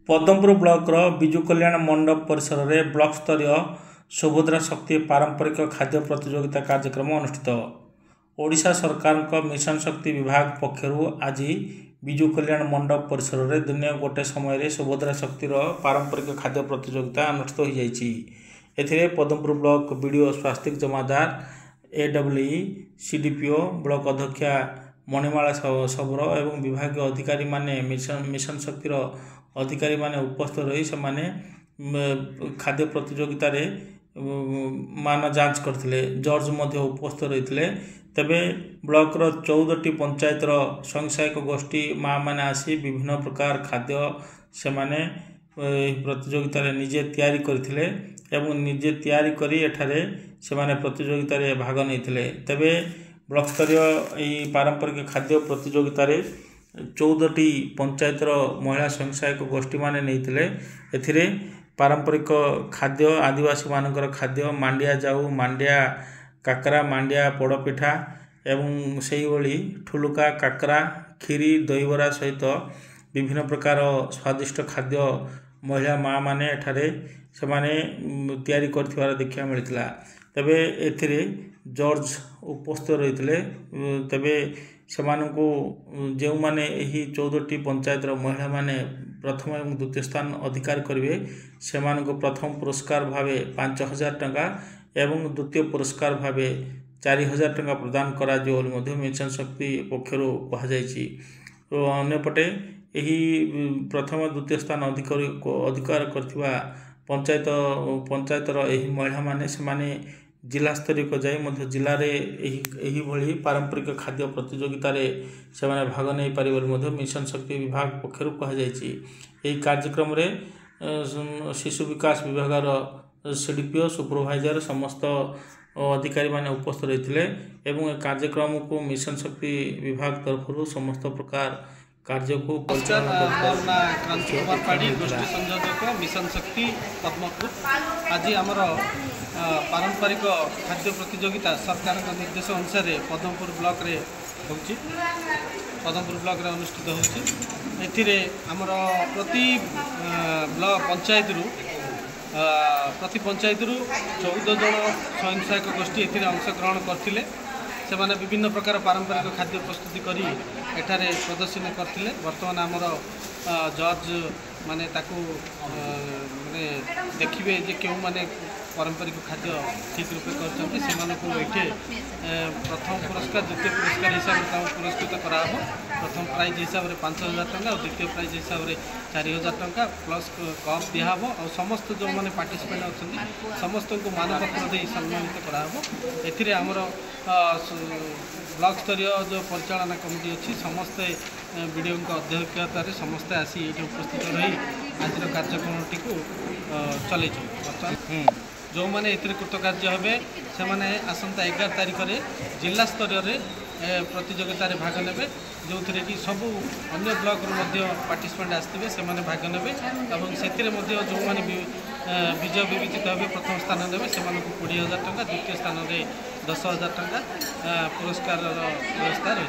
Padampur block Biju कल्याण मंडप परिसर में ब्लॉक स्तरीय सुभद्रा शक्ति पारंपरिक खाद्य प्रतियोगिता कार्यक्रम अनुष्ठित। ओडिशा सरकार मिशन शक्ति विभाग पक्षर आज विजु कल्याण मंडप परिसर में दिन गोटे समय सुभद्रा शक्तिर पारंपरिक खाद्य प्रतियोगिता अनुष्ठित हो जाए। पद्मपुर ब्लॉक बीडीओ स्वास्तिक जमादार AWE CDPO ब्लॉक अध्यक्षा मणिमाला सबरो एवं विभाग अधिकारी माने मिशन शक्तिर अधिकारी माने उपस्थित रही से माने खाद्य प्रतियोगिता रे मान जांच करथिले। जज मध्य उपस्थित रही। तबे ब्लॉक 14टी पंचायत स्वयंसहायक गोष्ठी माँ मैंने आसी विभिन्न प्रकार खाद्य से माने प्रतियोगिता रे निजे तैयारी करथिले एवं निजे तैयारी करी एठारे से माने प्रतियोगिता रे भाग नैथिले। तबे ब्लॉक स्तरीय यही पारंपरिक खाद्य प्रतियोगिता रे 14टी पंचायत महिला स्वयंसहायक गोष्ठी माने नैथिले। एथिरे पारंपरिक खाद्य आदिवासी मानकर खाद्य मांडिया जाऊ, मांडिया काकरा, मांडिया पोड़पिठा एवं से ही ठुलुका काकरा, खीरी, दहीबरा सहित विभिन्न प्रकार स्वादिष्ट खाद्य महिला माँ माने एठारे से माने तैयारी करथिबार देखा मिलता। तबे एथिरे जज उपस्थित रही। तबे सेमानकु जो माने यही 14टी पंचायत महिला माने प्रथम और द्वितीय स्थान अधिकार करेंगे सेमानकु प्रथम पुरस्कार भावे 5,000 टंका एवं द्वितीय पुरस्कार भावे 4,000 टंका प्रदान करा मिशन शक्ति पक्षर कहुई। तो अन्यपटे यही प्रथम द्वितीय स्थान अधिकार करथिबा पंचायतर यही महिला माने से जिला स्तरीय को जाई जिले में पारंपरिक खाद्य प्रतियोगिता रे से भाग नहीं पारे मिशन शक्ति विभाग पक्षर कहुई। कार्यक्रम रे शिशु विकास विभाग CDPO सुपरवाइजर समस्त अधिकारी माने उपस्थित रही एवं कार्यक्रम को मिशन शक्ति विभाग तरफ समस्त प्रकार कार्य को क्रांति कुमार पाड़ी गोष्ठी संयोजक मिशन शक्ति पद्मपुर। आज आमर पारंपरिक खाद्य प्रतियोगिता सरकार निर्देश अनुसार पद्मपुर ब्लॉक रे होची। पद्मपुर ब्लॉक रे अनुष्ठित होची। एथिरे आमर प्रति ब्लॉक पंचायत 14 जन स्वयंसहायक गोष्ठी एथिरे अंशग्रहण करथिले। से माने विभिन्न प्रकार पारंपरिक खाद्य प्रस्तुति करी एठारे प्रदर्शन करथिले। वर्तमान आमर जज माने ताकू माने देखिबे जे केउ माने पारंपरिक खाद्य ठीक रूपे करछन्ति सेमानकु एठे प्रथम पुरस्कार द्वितीय पुरस्कार हिसाब से पुरस्कृत कराहब। प्रथम प्राइज हिसाब से 5,000 टंका और द्वितीय प्राइज हिसाब से 4,000 टंका प्लस कप दिहब और समस्त जो मैंने पार्टिसिपेट अच्छा समस्त को मानपत्र दे सम्मानित कराहब। एथिरे आमर ब्लॉक स्तरीय जो परिचालना कमिटी अच्छी समस्ते बीडीओ अध्यक्षतार समस्ते आसी ये उपस्थित रही आज कार्यक्रम टी चल जो मैंने कृतकार्य हे से आसंता 11 तारिख में जिला स्तरीय प्रतियोगिता भाग ने जो थी कि सबू अन्य ब्लॉक पार्टिसिपेंट आसते से भाग ने जो मैंने विजय विवेचित हे प्रथम स्थान ने से 20,000 टंका द्वितीय स्थान में 10,000 टंका पुरस्कार व्यवस्था रही।